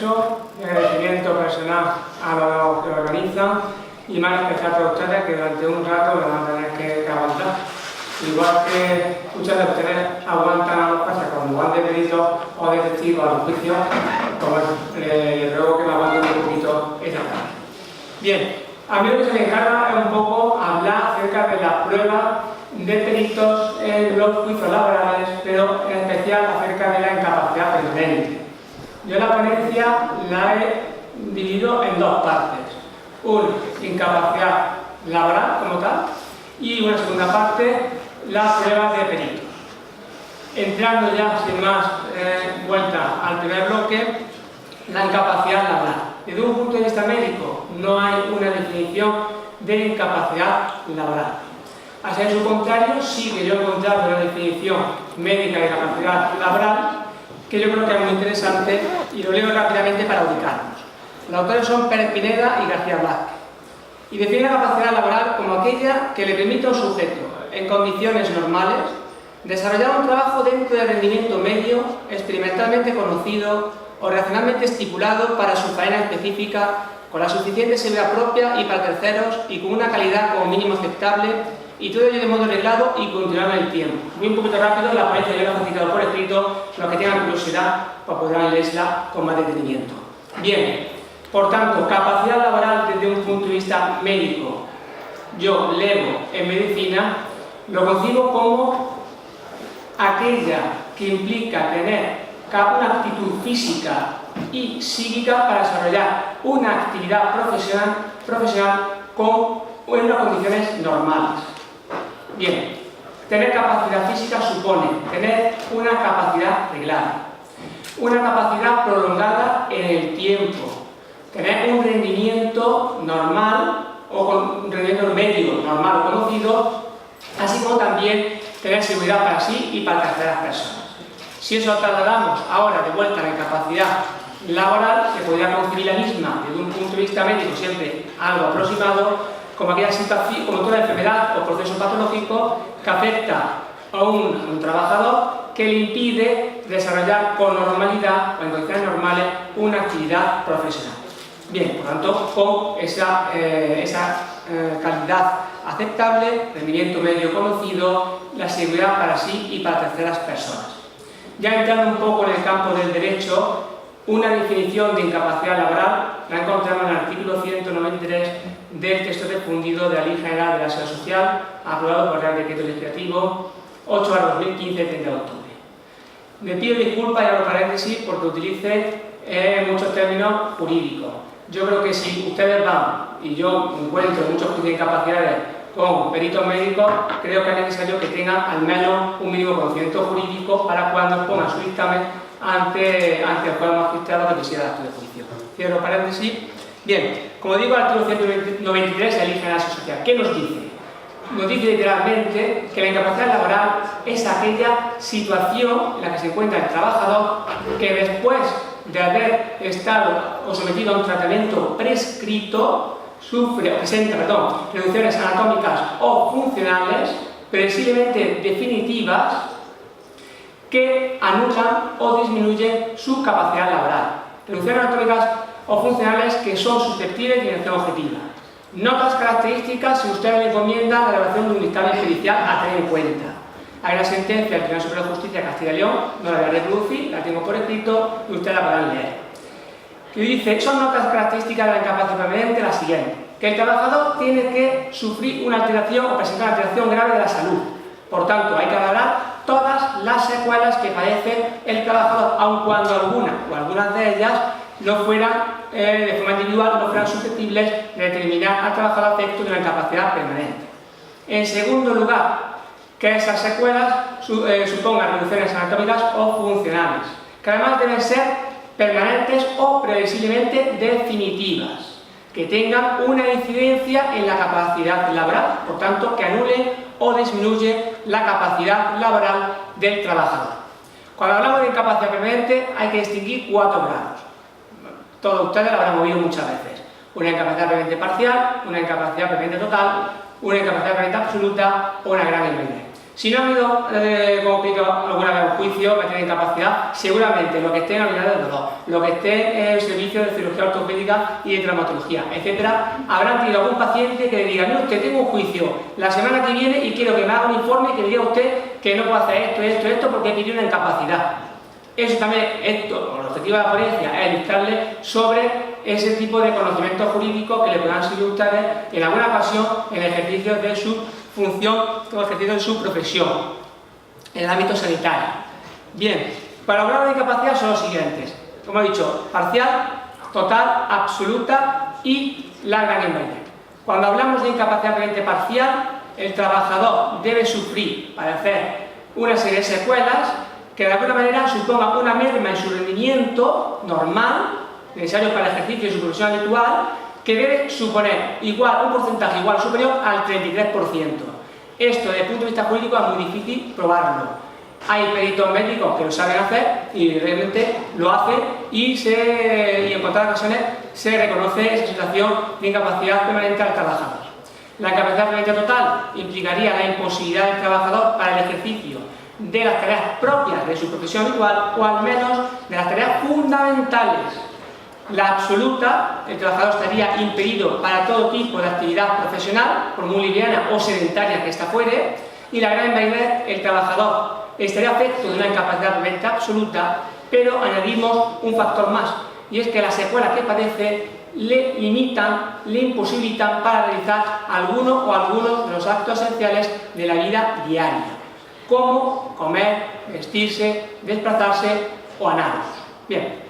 hecho, mi agradecimiento personal a los que lo organizan y más especial a ustedes que durante un rato me van a tener que aguantar. Igual que muchos de ustedes aguantan a los jueces cuando van de perito o de testigo a los juicios, pues les ruego que me aguanten un poquito esta tarde. Bien, a mí lo que se me encarga es un poco hablar acerca de las pruebas de peritos en los juicios laborales, pero en especial acerca de la incapacidad permanente. Yo la ponencia la he dividido en dos partes. Una, incapacidad laboral como tal, y una segunda parte, las pruebas de peritos. Entrando ya sin más vuelta al primer bloque, la incapacidad laboral. Desde un punto de vista médico, no hay una definición de incapacidad laboral. Así, en su contrario, sí que yo he encontrado una definición médica de capacidad laboral que yo creo que es muy interesante y lo leo rápidamente para ubicarnos. Los autores son Pérez Pineda y García Blázquez y define la capacidad laboral como aquella que le permite a un sujeto, en condiciones normales, desarrollar un trabajo dentro del rendimiento medio, experimentalmente conocido o racionalmente estipulado para su faena específica, con la suficiente seguridad propia y para terceros y con una calidad como mínimo aceptable, y todo ello de modo arreglado y continuado en el tiempo. Muy un poquito rápido, la ponencia yo la he facilitado por escrito, los que tengan curiosidad pues podrán leerla con más detenimiento. Bien, por tanto, capacidad laboral desde un punto de vista médico. Yo, lego en medicina, lo concibo como aquella que implica tener una actitud física y psíquica para desarrollar una actividad profesional con unas condiciones normales. Bien, tener capacidad física supone tener una capacidad reglada, una capacidad prolongada en el tiempo, tener un rendimiento normal o un rendimiento medio normal o conocido, así como también tener seguridad para sí y para terceras personas. Si eso lo trasladamos ahora de vuelta a la incapacidad laboral, se podría concebir la misma desde un punto de vista médico, siempre algo aproximado, como aquella situación, como toda enfermedad o proceso patológico que afecta a un trabajador que le impide desarrollar con normalidad o en condiciones normales una actividad profesional. Bien, por tanto, con esa calidad aceptable, rendimiento medio conocido, la seguridad para sí y para terceras personas. Ya entrando un poco en el campo del derecho, una definición de incapacidad laboral la encontramos en el artículo 193 del texto refundido de la Ley General de la Seguridad Social, aprobado por el Real Decreto Legislativo 8/2015, 30 de octubre. Me pido disculpas y abro paréntesis porque utilice muchos términos jurídicos. Yo creo que si ustedes van, y yo encuentro muchos juicios de incapacidades con peritos médicos, creo que es necesario que tengan al menos un mínimo conocimiento jurídico para cuando expongan su dictamen ante el juez magistrado que quisiera el acto de juicio. Cierro paréntesis. Bien, como digo, el artículo 193 de la Ley General de la Seguridad Social. ¿Qué nos dice? Nos dice literalmente que la incapacidad laboral es aquella situación en la que se encuentra el trabajador que después de haber estado o sometido a un tratamiento prescrito sufre o presenta reducciones anatómicas o funcionales previsiblemente definitivas que anulan o disminuyen su capacidad laboral. Reducciones anatómicas o funcionales que son susceptibles de dirección objetiva. Notas características si usted le encomienda la elaboración de un dictamen judicial a tener en cuenta. Hay una sentencia del Tribunal Superior de Justicia de Castilla y León, no la voy a reproducir, la tengo por escrito y usted la podrá leer. Que dice, son notas características de la incapacidad permanente las siguientes: que el trabajador tiene que sufrir una alteración o presentar una alteración grave de la salud. Por tanto, hay que valorar todas las secuelas que padece el trabajador, aun cuando algunas de ellas no fueran, de forma individual, no fueran susceptibles de determinar al trabajador efecto de una incapacidad permanente. En segundo lugar, que esas secuelas supongan reducciones anatómicas o funcionales, que además deben ser permanentes o previsiblemente definitivas, que tengan una incidencia en la capacidad laboral, por tanto, que anule o disminuye la capacidad laboral del trabajador. Cuando hablamos de incapacidad permanente hay que distinguir 4 grados. Todos ustedes lo habrán oído muchas veces. Una incapacidad permanente parcial, una incapacidad permanente total, una incapacidad permanente absoluta o una gran invalidez. Si no ha habido, como explico alguna vez, un juicio, va a tener incapacidad, seguramente lo que esté en la unidad de dolor, lo que esté en el servicio de cirugía ortopédica y de traumatología, etcétera, habrán tenido algún paciente que le diga: mire usted, tengo un juicio la semana que viene y quiero que me haga un informe y que le diga a usted que no puedo hacer esto porque he pedido una incapacidad. Eso también, el objetivo de la ponencia es dictarle sobre ese tipo de conocimientos jurídicos que le puedan servir a ustedes en alguna ocasión en el ejercicio de su función o ejercicio de su profesión en el ámbito sanitario. Bien, para los grados de incapacidad son los siguientes: como he dicho, parcial, total, absoluta y larga en invalidez. Cuando hablamos de incapacidad permanente parcial, el trabajador debe sufrir, padecer una serie de secuelas que de alguna manera suponga una merma en su rendimiento normal, necesario para el ejercicio de su profesión habitual, que debe suponer un porcentaje igual o superior al 33%. Esto, desde el punto de vista jurídico, es muy difícil probarlo. Hay peritos médicos que lo saben hacer y realmente lo hacen y en contadas ocasiones se reconoce esa situación de incapacidad permanente al trabajador. La incapacidad permanente total implicaría la imposibilidad del trabajador para el ejercicio de las tareas propias de su profesión habitual o al menos de las tareas fundamentales. La absoluta, el trabajador estaría impedido para todo tipo de actividad profesional, por muy liviana o sedentaria que ésta fuere, y la gran invalidez, el trabajador estaría afecto de una incapacidad permanente absoluta, pero añadimos un factor más, y es que las secuelas que padece le limitan, le imposibilitan para realizar algunos de los actos esenciales de la vida diaria, como comer, vestirse, desplazarse o anarlos. Bien.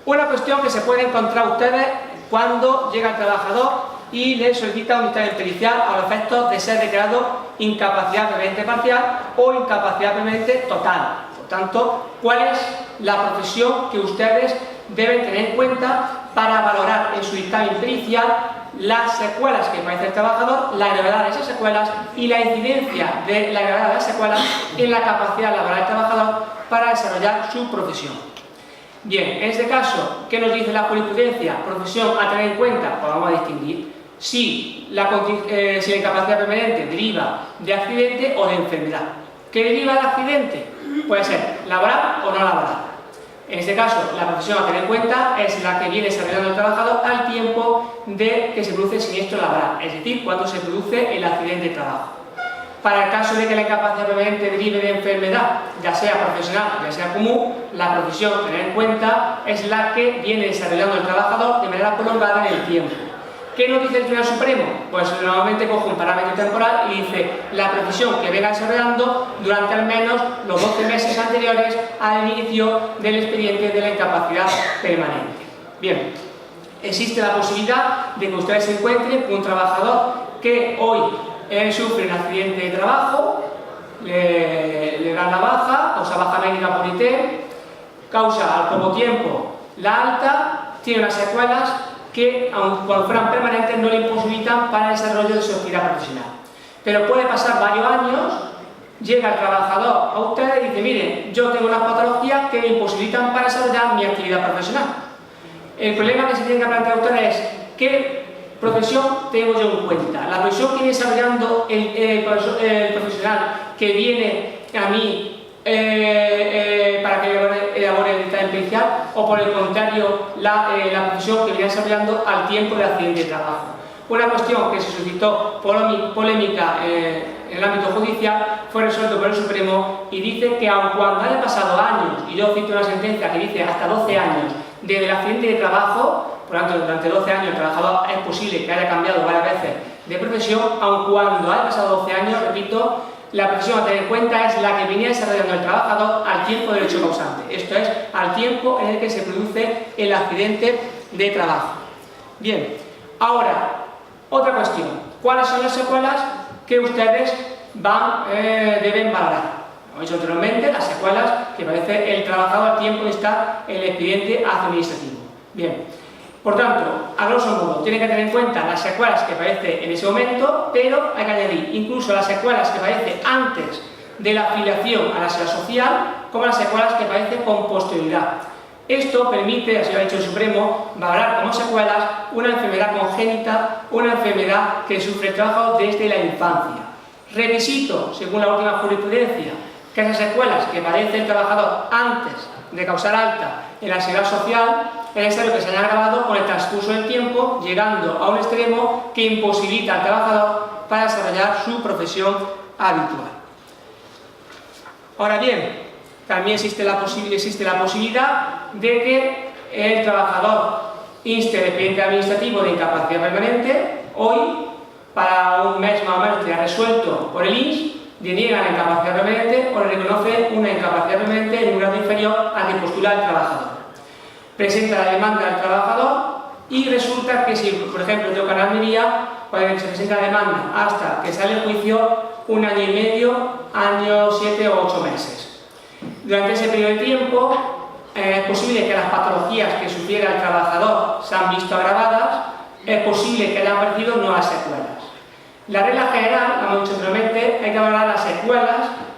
Una cuestión que se puede encontrar ustedes cuando llega el trabajador y le solicita un dictamen pericial a los efectos de ser declarado incapacidad permanente parcial o incapacidad permanente total. Por tanto, ¿cuál es la profesión que ustedes deben tener en cuenta para valorar en su dictamen pericial las secuelas que padece el trabajador, la gravedad de esas secuelas y la incidencia de la gravedad de las secuelas en la capacidad laboral del trabajador para desarrollar su profesión? Bien, en este caso, ¿qué nos dice la jurisprudencia? Profesión a tener en cuenta, pues vamos a distinguir si la incapacidad permanente deriva de accidente o de enfermedad. ¿Qué deriva del accidente? Puede ser laboral o no laboral. En este caso, la profesión a tener en cuenta es la que viene desarrollando el trabajador al tiempo de que se produce el siniestro laboral, es decir, cuando se produce el accidente de trabajo. Para el caso de que la incapacidad permanente derive de enfermedad, ya sea profesional ya sea común, la profesión a tener en cuenta es la que viene desarrollando el trabajador de manera prolongada en el tiempo. ¿Qué nos dice el Tribunal Supremo? Pues normalmente coge un parámetro temporal y dice la profesión que venga desarrollando durante al menos los 12 meses anteriores al inicio del expediente de la incapacidad permanente. Bien, existe la posibilidad de que ustedes se encuentren con un trabajador que hoy sufre un accidente de trabajo, le dan la baja, causa baja médica por IT, causa al poco tiempo la alta, tiene unas secuelas que, aun cuando fueran permanentes, no le imposibilitan para el desarrollo de su actividad profesional. Pero puede pasar varios años, llega el trabajador a ustedes y dice: mire, yo tengo unas patologías que me imposibilitan para desarrollar mi actividad profesional. El problema que se tiene que plantear ustedes es ¿qué profesión tengo yo en cuenta? La profesión que viene desarrollando el profesional que viene a mí para que elabore el dictamen pericial, o por el contrario la profesión que viene desarrollando al tiempo del accidente de trabajo. Una cuestión que se suscitó polémica en el ámbito judicial fue resuelto por el Supremo y dice que aun cuando haya pasado años, y yo cito una sentencia que dice hasta 12 años desde el accidente de trabajo, por lo tanto, durante 12 años el trabajador es posible que haya cambiado varias veces de profesión, aun cuando haya pasado 12 años, repito, la profesión a tener en cuenta es la que venía desarrollando el trabajador al tiempo del hecho causante, esto es, al tiempo en el que se produce el accidente de trabajo. Bien, ahora, otra cuestión, ¿cuáles son las secuelas que ustedes deben valorar? Como he dicho anteriormente, las secuelas que padece el trabajador al tiempo de estar en el expediente administrativo. Bien. Por tanto, a grosso modo, tiene que tener en cuenta las secuelas que padece en ese momento, pero hay que añadir incluso las secuelas que padece antes de la afiliación a la seguridad social, como las secuelas que padece con posterioridad. Esto permite, así lo ha dicho el Supremo, valorar como secuelas una enfermedad congénita, una enfermedad que sufre el trabajador desde la infancia. Requisito, según la última jurisprudencia, que esas secuelas que padece el trabajador antes de causar alta en la seguridad social es necesario que se haya agravado con el transcurso del tiempo, llegando a un extremo que imposibilita al trabajador para desarrollar su profesión habitual. Ahora bien, también existe la posibilidad de que el trabajador inste al expediente administrativo de incapacidad permanente. Hoy, para un mes más o menos que ha resuelto por el INS, le niega la incapacidad permanente o le reconoce una incapacidad permanente en un grado inferior al que postula el trabajador. Presenta la demanda al trabajador y resulta que si, por ejemplo, tengo que Almería, cuando se presenta la demanda hasta que sale el juicio, 1 año y medio, año 7 o 8 meses. Durante ese periodo de tiempo es posible que las patologías que sufriera el trabajador se han visto agravadas, es posible que hayan aparecido nuevas secuelas. La regla general, como he dicho anteriormente, hay que valorar las secuelas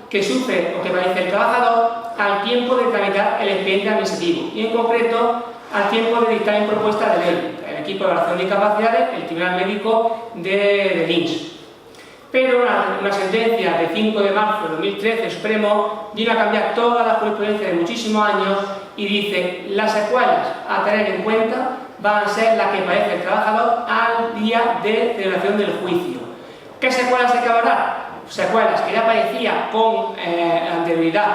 que sufre o que padece el trabajador al tiempo de tramitar el expediente administrativo y en concreto al tiempo de dictar en propuesta de ley, el equipo de evaluación de incapacidades, el Tribunal Médico del INS. Pero una sentencia de 5 de marzo de 2013 del Supremo vino a cambiar toda la jurisprudencia de muchísimos años y dice las secuelas a tener en cuenta van a ser las que padece el trabajador al día de celebración del juicio. ¿Qué secuelas hay que valorar? Secuelas que ya padecía con anterioridad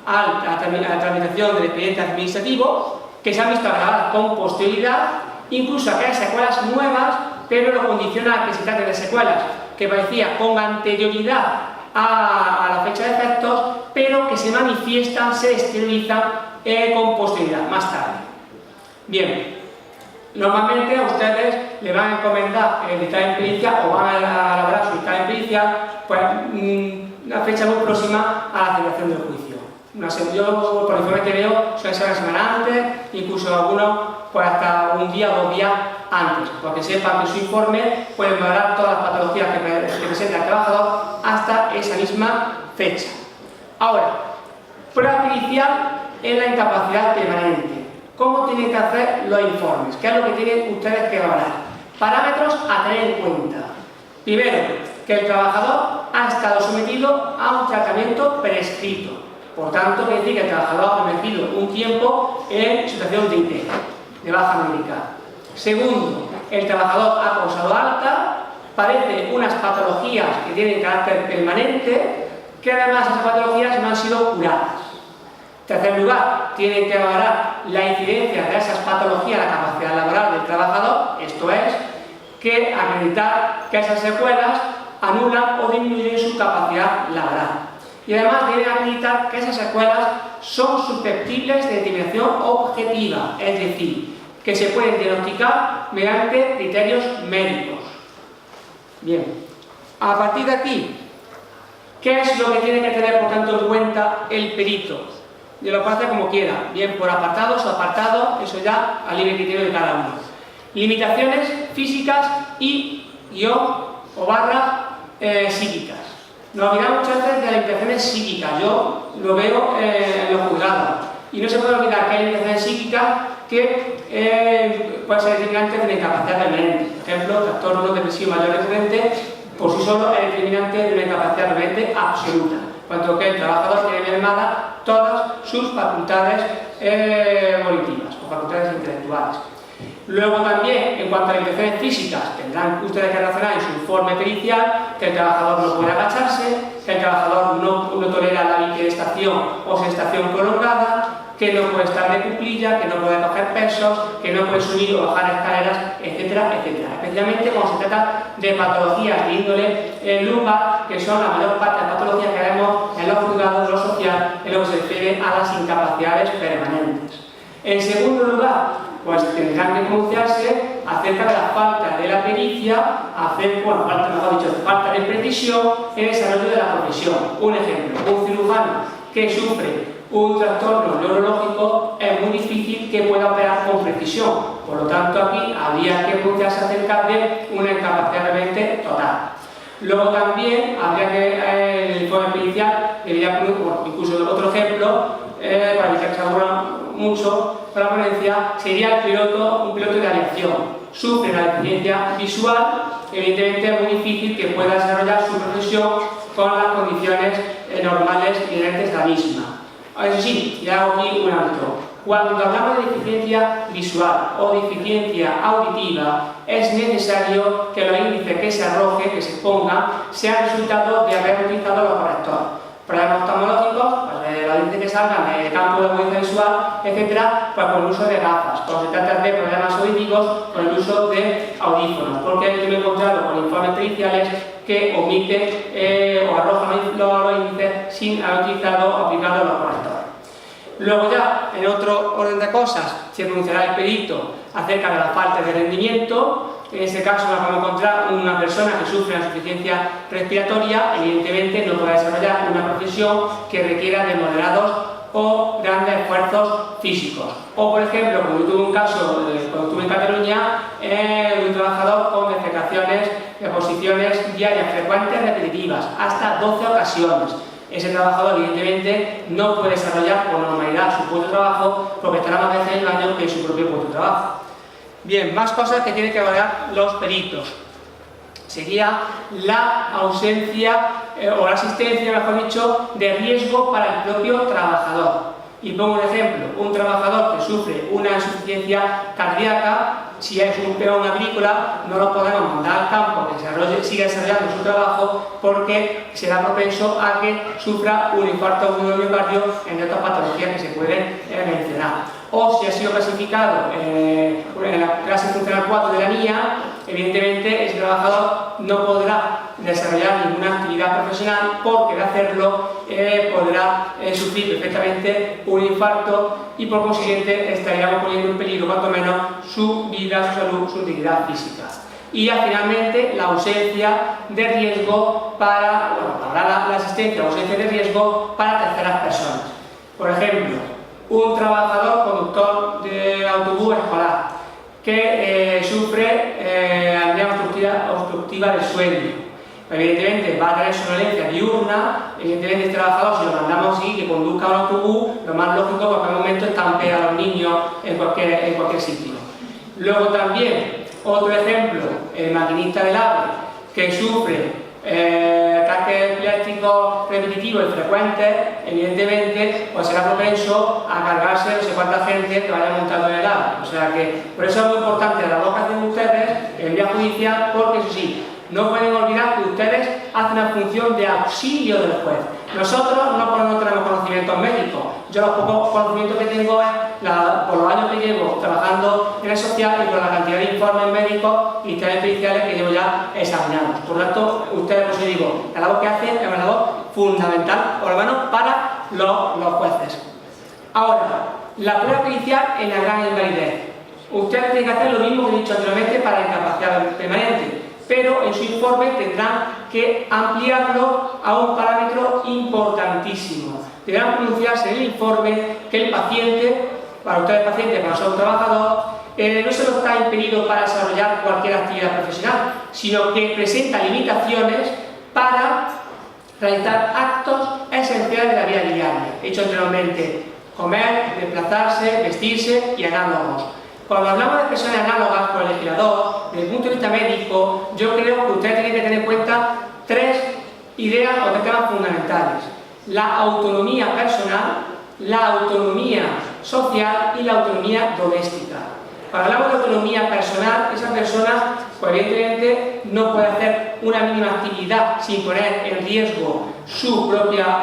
a la tramitación del expediente administrativo, que se han visto agravadas con posterioridad, incluso aquellas secuelas nuevas, pero lo condiciona a que se trate de secuelas que padecía con anterioridad a la fecha de efectos, pero que se manifiestan, se exteriorizan con posterioridad, más tarde. Bien, normalmente a ustedes le van a encomendar el dictamen pericial o van a elaborar su dictamen pericial pues, una fecha muy próxima a la celebración del juicio. Yo, por el informe que veo, suele ser una semana antes, incluso algunos pues hasta un día o 2 días antes, porque sepan que su informe puede valorar todas las patologías que presenta el trabajador hasta esa misma fecha. Ahora, prueba pericial en la incapacidad permanente. ¿Cómo tienen que hacer los informes? ¿Qué es lo que tienen ustedes que valorar? Parámetros a tener en cuenta. Primero, que el trabajador ha estado sometido a un tratamiento prescrito. Por tanto, quiere decir que el trabajador ha permanecido un tiempo en situación de IT, de baja médica. Segundo, el trabajador ha causado alta, padece unas patologías que tienen carácter permanente, que además esas patologías no han sido curadas. En tercer lugar, tienen que valorar la incidencia de esas patologías en la capacidad laboral del trabajador, esto es, que acreditar que esas secuelas anulan o disminuyen su capacidad laboral. Y además deben acreditar que esas secuelas son susceptibles de determinación objetiva, es decir, que se pueden diagnosticar mediante criterios médicos. Bien, a partir de aquí, ¿qué es lo que tiene que tener por tanto en cuenta el perito? Y lo puede hacer como quiera, bien por apartados o apartados, eso ya al libre criterio de cada uno. Limitaciones físicas y o barra psíquicas. Nos olvidamos muchas veces de las limitaciones psíquicas, yo lo veo en los juzgados. Y no se puede olvidar que hay limitaciones psíquicas que pueden ser determinantes de una incapacidad permanente. Por ejemplo, trastorno depresivo mayor recurrente por sí solo es determinante de una incapacidad permanente absoluta, cuanto que el trabajador tiene mermadas todas sus facultades volitivas o facultades intelectuales. Luego también, en cuanto a limitaciones físicas, tendrán ustedes que relacionar en su informe pericial que el trabajador no puede agacharse, que el trabajador no tolera la bipedestación o sedestación prolongada, que no puede estar de cuclilla, que no puede coger pesos, que no puede subir o bajar escaleras, etcétera, etcétera. Especialmente cuando se trata de patologías de índole lumbar, que son la mayor parte de las patologías que vemos en los juzgados de lo social, en lo que se refiere a las incapacidades permanentes. En segundo lugar, pues tendrán que pronunciarse acerca de la falta de la pericia, falta de precisión en el desarrollo de la profesión. Un ejemplo, un cirujano que sufre un trastorno neurológico es muy difícil que pueda operar con precisión. Por lo tanto, aquí habría que pronunciarse acerca de una incapacidad permanente total. Luego también habría que, el informe pericial debería pronunciar, incluso otro ejemplo, para evitar que se aburra mucho con la ponencia, sería un piloto de aviación. Sufre la deficiencia visual, evidentemente es muy difícil que pueda desarrollar su profesión con las condiciones normales inherentes a la misma. Eso sí, y hago aquí un alto. Cuando hablamos de deficiencia visual o deficiencia auditiva, es necesario que los índices que se arrojen, que se pongan, sean resultado de haber utilizado los correctores. Problemas oftalmológicos, pues los índices que salgan del campo de agudeza visual, etcétera, pues con el uso de gafas. Cuando se trata de problemas auditivos, con el uso de audífonos. Porque yo me he encontrado con informes periciales que omiten o arrojan los índices sin haber utilizado o aplicado los correctores. Luego ya, en otro orden de cosas, se pronunciará el perito acerca de la falta de rendimiento. En este caso nos vamos a encontrar una persona que sufre una insuficiencia respiratoria, evidentemente no podrá desarrollar una profesión que requiera de moderados o grandes esfuerzos físicos. O por ejemplo, como yo tuve un caso cuando estuve en Cataluña, de un trabajador con defecaciones de posiciones diarias frecuentes repetitivas, hasta 12 ocasiones. Ese trabajador evidentemente no puede desarrollar con normalidad su puesto de trabajo porque estará más veces en el año que en su propio puesto de trabajo. Bien, más cosas que tienen que evaluar los peritos. Sería la ausencia o la asistencia, mejor dicho, de riesgo para el propio trabajador. Y pongo un ejemplo, un trabajador que sufre una insuficiencia cardíaca, si es un peón agrícola, no lo podemos mandar al campo que siga desarrollando su trabajo porque será propenso a que sufra un infarto agudo de miocardio, entre otras patologías que se pueden mencionar. O si ha sido clasificado en la clase funcional 4 de la NIA, evidentemente ese trabajador no podrá desarrollar ninguna actividad profesional porque de hacerlo podrá sufrir perfectamente un infarto y por consiguiente estaríamos poniendo en peligro cuanto menos su vida, su salud, su integridad física. Y ya finalmente la ausencia de riesgo para la asistencia o ausencia de riesgo para terceras personas. Por ejemplo, un trabajador conductor de autobús escolar que sufre apnea obstructiva del sueño. Evidentemente va a tener somnolencia diurna, evidentemente este trabajador, si lo mandamos así, que conduzca un autobús, lo más lógico es que en cualquier momento estampe a los niños en cualquier sitio. Luego también, otro ejemplo, el maquinista del AVE, que sufre ataques epilépticos repetitivos y frecuentes, evidentemente pues será propenso a cargarse no sé cuánta gente que vaya montando en el AVE. O sea que por eso es muy importante la labor que hacen ustedes en vía judicial, porque eso sí, no pueden olvidar que ustedes hacen una función de auxilio del juez. Nosotros no tenemos conocimientos médicos. Yo los pocos conocimientos que tengo es por los años que llevo trabajando en el social y por la cantidad de informes médicos y test periciales que llevo ya examinados. Por lo tanto, ustedes, pues digo, la labor que hacen es una labor fundamental, por lo menos para los jueces. Ahora, la prueba pericial en la gran invalidez. Ustedes tienen que hacer lo mismo que he dicho anteriormente para la incapacidad permanente, pero en su informe tendrán que ampliarlo a un parámetro importantísimo. Deberán pronunciarse en el informe que el paciente, para ustedes pacientes, para nosotros trabajador, no solo está impedido para desarrollar cualquier actividad profesional, sino que presenta limitaciones para realizar actos esenciales de la vida diaria. He dicho anteriormente, comer, desplazarse, vestirse y análogos. Cuando hablamos de expresiones análogas por el legislador, desde el punto de vista médico, yo creo que ustedes tienen que tener en cuenta tres ideas o tres temas fundamentales: la autonomía personal, la autonomía social y la autonomía doméstica. Cuando hablamos de autonomía personal, esa persona, pues evidentemente, no puede hacer una mínima actividad sin poner en riesgo su propia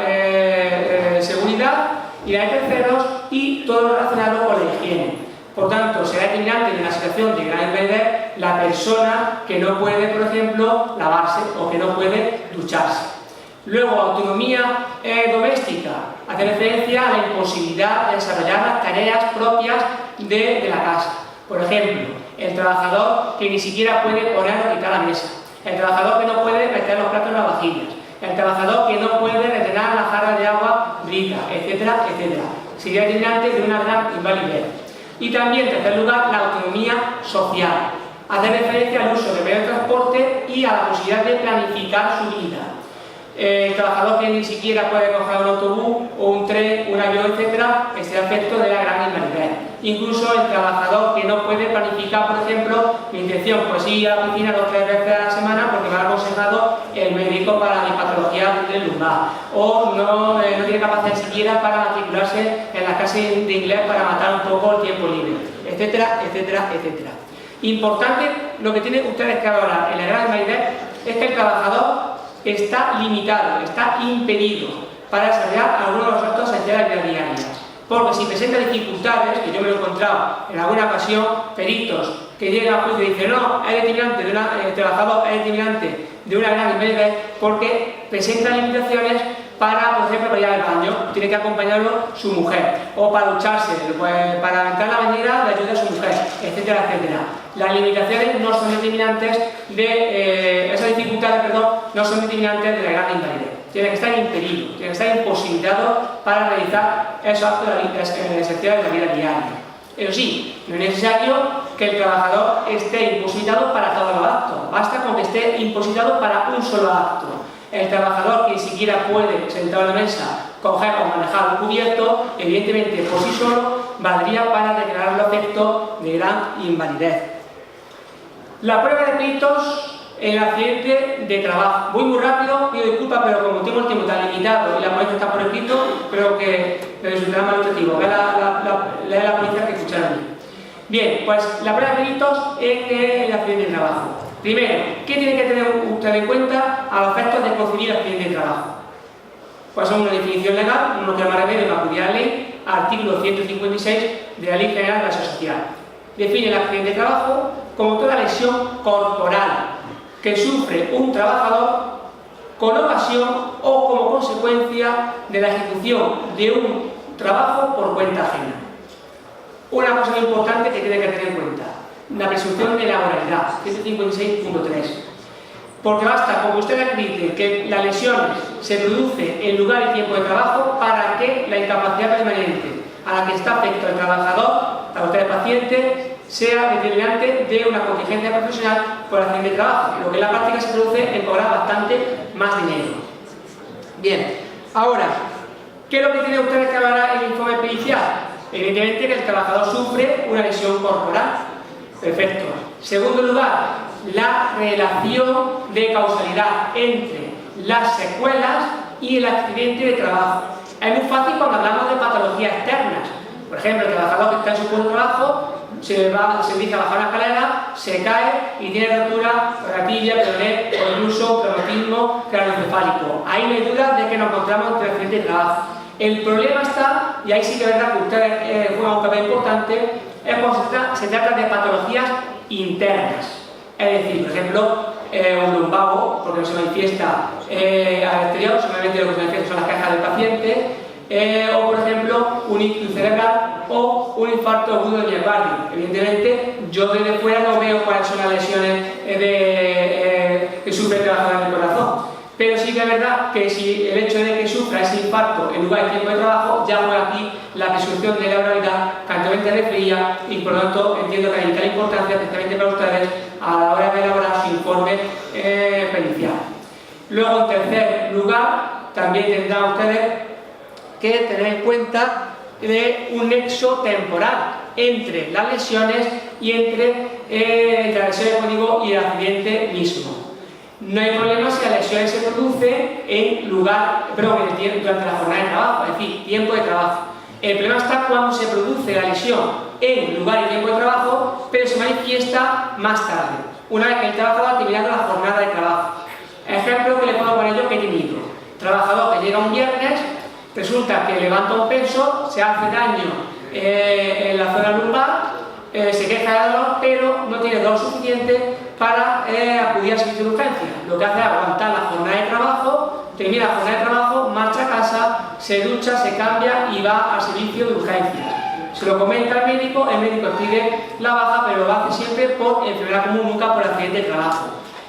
seguridad y la de terceros, y todo lo relacionado con la higiene. Por tanto, será determinante en una situación de gran invalidez la persona que no puede, por ejemplo, lavarse o que no puede ducharse. Luego, autonomía doméstica, hace referencia a la imposibilidad de desarrollar las tareas propias de la casa. Por ejemplo, el trabajador que ni siquiera puede poner o quitar la mesa, el trabajador que no puede meter los platos en las vajillas, el trabajador que no puede rellenar la jarra de agua rica, etcétera, etcétera. Sería determinante de una gran invalidez. Y también, en tercer lugar, la autonomía social. Hace referencia al uso de medios de transporte y a la posibilidad de planificar su vida. El trabajador que ni siquiera puede coger un autobús o un tren, un avión, etc., es el efecto de la gran invalidez. incluso el trabajador que no puede planificar, por ejemplo, mi intención, pues ir a la piscina 2 o 3 veces a la semana porque me ha aconsejado el médico para mi patología del lumbar, o no tiene capacidad siquiera para matricularse en las clases de inglés para matar un poco el tiempo libre, etcétera, etcétera, etcétera. Importante, lo que tienen ustedes que valorar en la gran invalidez es que el trabajador está limitado, está impedido para desarrollar algunos de los actos esenciales de la vida diaria. Porque si presenta dificultades, que yo me lo he encontrado en alguna ocasión, peritos que llegan al juicio y dicen no, es determinante el trabajador es determinante de una gran invalidez porque presenta limitaciones para, por ejemplo, para ir al baño, tiene que acompañarlo su mujer, o para ducharse, pues, para entrar a la bañera le ayuda a su mujer, etcétera, etcétera. Las limitaciones no son determinantes de, esas dificultades, perdón, no son determinantes de la gran invalidez. Tiene que estar impedido, tiene que estar imposibilitado para realizar esos actos esenciales de la vida diaria. Pero sí, no es necesario que el trabajador esté imposibilitado para todos los actos, basta con que esté imposibilitado para un solo acto. El trabajador que ni siquiera puede, sentado en la mesa, coger o manejar un cubierto, evidentemente por sí solo, valdría para declararlo efecto de gran invalidez. La prueba de peritos en el accidente de trabajo. Voy muy rápido, pido disculpas, pero como tengo el tiempo tan limitado y la ponencia está por escrito, creo que me resultará más nutritivo. Lea la ponencia que escuchar a mí. Bien, pues la prueba de peritos en el accidente de trabajo. Primero, ¿qué tiene que tener usted en cuenta a los efectos de concebir el accidente de trabajo? Pues son una definición legal, no queda más remedio que acudir a la ley, artículo 156 de la Ley General de la Seguridad Social. Define el accidente de trabajo como toda lesión corporal que sufre un trabajador con ocasión o como consecuencia de la ejecución de un trabajo por cuenta ajena. Una cosa muy importante que tiene que tener en cuenta, la presunción de laboralidad, 156.3. Porque basta con que usted acredite que la lesión se produce en lugar y tiempo de trabajo para que la incapacidad permanente a la que está afecto el trabajador, a usted el paciente, sea determinante de una contingencia profesional por accidente de trabajo, lo que en la práctica se produce en cobrar bastante más dinero. Bien, ahora, ¿qué es lo que tiene usted que hablar en el informe pericial? Evidentemente que el trabajador sufre una lesión corporal. Perfecto. Segundo lugar, la relación de causalidad entre las secuelas y el accidente de trabajo. Es muy fácil cuando hablamos de patologías externas. Por ejemplo, el trabajador que está en su puesto de trabajo se dirige a bajar una escalera, se cae y tiene rotura, ratilla, peroné o incluso traumatismo craneoencefálico. Ahí no hay duda de que nos encontramos entre accidente de trabajo. El problema está, y ahí sí que es verdad que ustedes juegan un papel importante, es cuando se trata de patologías internas. Es decir, por ejemplo, un lumbago, porque no se manifiesta al exterior, solamente lo que se manifiesta son las quejas del paciente, o por ejemplo, un ictus cerebral o un infarto agudo de miocardio. Evidentemente, yo desde fuera no veo cuáles son las lesiones que sufre el trabajador en el corazón. Pero sí que es verdad que si el hecho de que sufra ese infarto en lugar de tiempo de trabajo, ya fue aquí la presunción de laboralidad que anteriormente refería y por lo tanto entiendo que hay tal importancia, especialmente para ustedes, a la hora de elaborar su informe pericial. Luego, en tercer lugar, también tendrán ustedes que tener en cuenta de un nexo temporal entre las lesiones y entre la lesión, como digo, y el accidente mismo. No hay problema si la lesión se produce durante la jornada de trabajo, es decir, tiempo de trabajo. El problema está cuando se produce la lesión en lugar y tiempo de trabajo, pero se manifiesta más tarde, una vez que el trabajador ha terminado la jornada de trabajo. Ejemplo que le puedo poner yo que he tenido. Trabajador que llega un viernes, resulta que levanta un peso, se hace daño en la zona lumbar, se queja de dolor, pero no tiene dolor suficiente para acudir al servicio de urgencia. Lo que hace es aguantar la jornada de trabajo, termina la jornada de trabajo, marcha a casa, se ducha, se cambia y va al servicio de urgencias. Se lo comenta el médico pide la baja, pero lo hace siempre por enfermedad común, nunca por accidente de trabajo.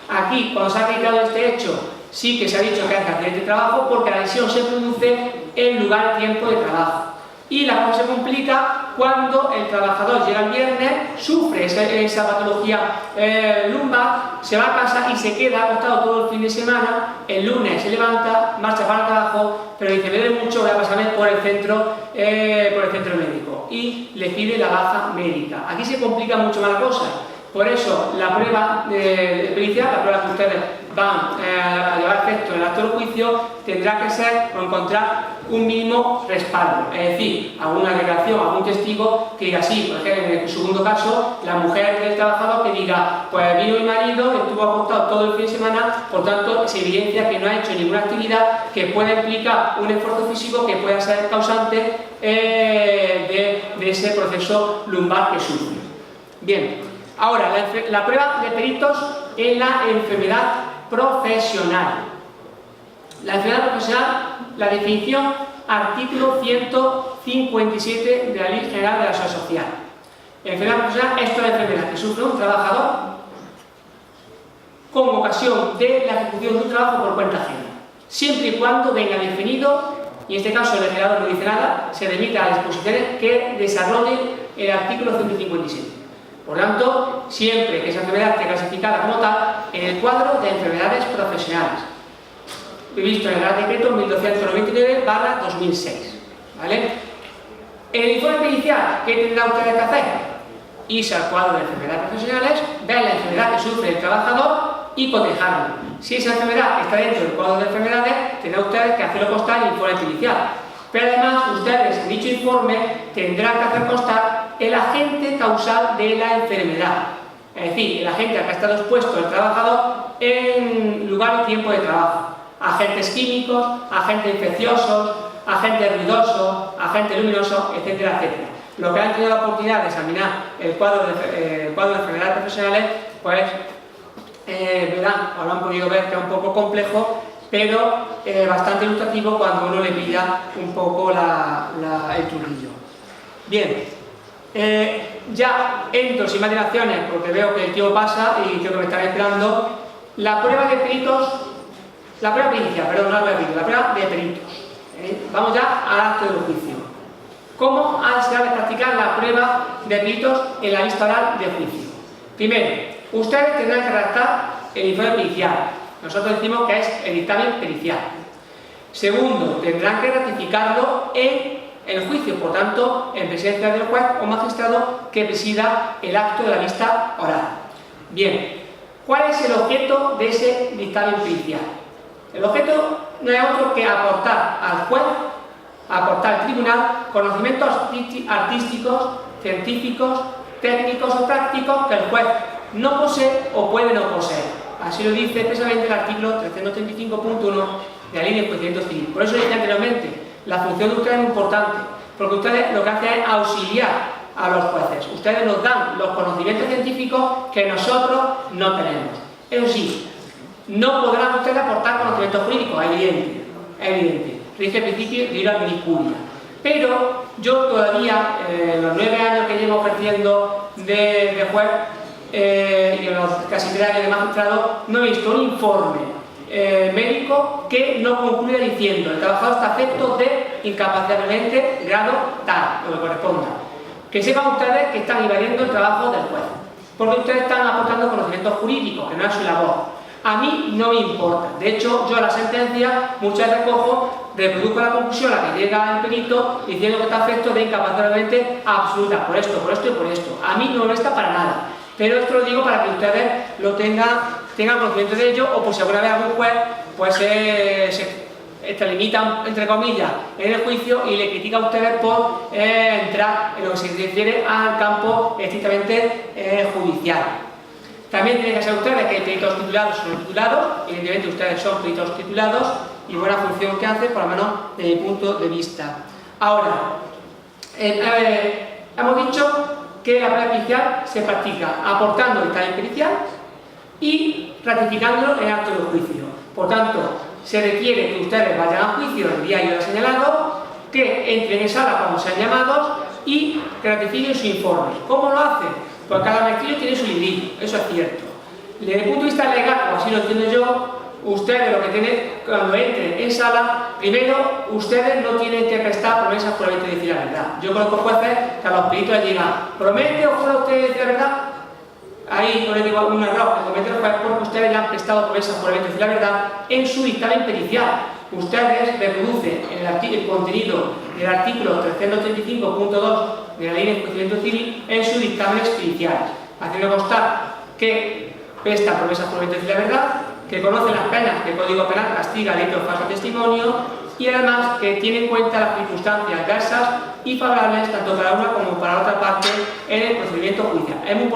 Aquí, cuando se ha acreditado este hecho, sí que se ha dicho que es accidente de trabajo porque la lesión se produce en lugar y tiempo de trabajo. Y la cosa se complica cuando el trabajador llega el viernes, sufre esa patología lumbar, se va a casa y se queda acostado todo el fin de semana. El lunes se levanta, marcha para el trabajo, pero dice: me duele mucho, voy a pasarme por el centro médico, y le pide la baja médica. Aquí se complica mucho más la cosa. Por eso la prueba de pericia, la prueba que ustedes van a llevar a efecto en el acto del juicio, tendrá que ser o encontrar un mínimo respaldo, es decir, alguna declaración, algún testigo que diga sí. Por ejemplo, en el segundo caso, la mujer del trabajador que diga: pues vino mi marido, estuvo acostado todo el fin de semana, por tanto se evidencia que no ha hecho ninguna actividad que pueda implicar un esfuerzo físico que pueda ser causante de ese proceso lumbar que sufre. Bien, ahora la prueba de peritos en la enfermedad profesional. La enfermedad profesional, la definición, artículo 157 de la Ley General de la Seguridad Social. Enfermedad profesional es toda enfermedad que sufre un trabajador con ocasión de la ejecución de un trabajo por cuenta ajena, siempre y cuando venga definido, y en este caso el legislador no dice nada, se remita a disposiciones que desarrollen el artículo 157. Por tanto, siempre que esa enfermedad esté clasificada como tal en el cuadro de enfermedades profesionales, previsto en el Real Decreto 1299/2006. ¿Vale? El informe pericial, ¿qué tendrá ustedes que hacer? Irse al cuadro de enfermedades profesionales, ver la enfermedad que sufre el trabajador y cotejarlo. Si esa enfermedad está dentro del cuadro de enfermedades, tendrán ustedes que hacerlo constar en el informe pericial. Pero además, ustedes en dicho informe tendrán que hacer constar el agente causal de la enfermedad, es decir, el agente al que ha estado expuesto el trabajador en lugar y tiempo de trabajo. Agentes químicos, agentes infecciosos, agentes ruidosos, agentes luminosos, etcétera, etcétera. Los que han tenido la oportunidad de examinar el cuadro de enfermedades profesionales, pues verán, o lo han podido ver, que es un poco complejo, pero bastante ilustrativo cuando uno le pilla un poco el truquillo. Bien, ya entro sin más dilaciones porque veo que el tiempo pasa y creo que me están esperando. La prueba de peritos, la prueba pericial, perdón, no la prueba de peritos, la prueba de peritos. Vamos ya al acto del juicio. ¿Cómo se ha de practicar la prueba de peritos en la vista oral de juicio? Primero, ustedes tendrán que redactar el informe pericial. Nosotros decimos que es el dictamen pericial. Segundo, tendrán que ratificarlo en el juicio, por tanto, en presencia del juez o magistrado que presida el acto de la vista oral. Bien, ¿cuál es el objeto de ese dictamen pericial? El objeto no es otro que aportar al juez, aportar al tribunal, conocimientos artísticos, científicos, técnicos o prácticos que el juez no posee o puede no poseer. Así lo dice expresamente el artículo 335.1 de la Ley de Enjuiciamiento Civil. Por eso dije anteriormente, la función de ustedes es importante, porque ustedes lo que hacen es auxiliar a los jueces. Ustedes nos dan los conocimientos científicos que nosotros no tenemos. Eso sí, no podrán ustedes aportar conocimientos jurídicos, es evidente. Rige el principio de la discuria. Pero yo todavía, en los 9 años que llevo ejerciendo de juez y en los casi 3 años de magistrado, no he visto un informe médico que no concluya diciendo: el trabajador está afecto de incapacidad permanente grado tal, lo que corresponda. Que sepan ustedes que están invadiendo el trabajo del juez, porque ustedes están aportando conocimientos jurídicos, que no es su labor. A mí no me importa. De hecho, yo a la sentencia muchas veces cojo, reproduzco la conclusión a la que llega el perito diciendo que está afecto de incapacidad permanente absoluta, por esto y por esto. A mí no me molesta para nada, pero esto lo digo para que ustedes lo tengan conocimiento de ello, o por si alguna vez algún juez pues se extralimita, entre comillas, en el juicio y le critica a ustedes por entrar en lo que se refiere al campo estrictamente judicial. También tienen que saber ustedes que hay peritos titulados o no titulados. Evidentemente ustedes son peritos titulados y buena función que hacen, por lo menos desde mi punto de vista. Ahora, hemos dicho que la prueba pericial se practica aportando el dictamen pericial y ratificándolo en el acto del juicio. Por tanto, se requiere que ustedes vayan a juicio el día y hora señalado, que entren en sala cuando sean llamados y que ratifiquen su informe. ¿Cómo lo hacen? Pues cada maestrillo tiene su librito, eso es cierto. Desde el punto de vista legal, o así lo entiendo yo, ustedes lo que tienen, cuando entren en sala, primero, ustedes no tienen que prestar promesas puramente de decir la verdad. Yo conozco jueces que a los peritos les digan, ¿promete o jura usted decir la verdad? Ahí no le digo un error que comete el juez porque ustedes le han prestado promesas puramente de decir la verdad en su dictamen pericial. Ustedes reproducen el contenido del artículo 335.2 de la Ley de Enjuiciamiento Civil en sus dictámenes periciales, haciendo constar que prestan promesas puramente de decir la verdad, que conocen las penas que el Código Penal castiga delito de falso testimonio y además que tiene en cuenta las circunstancias adversas y favorables tanto para una como para otra parte en el procedimiento judicial. Es muy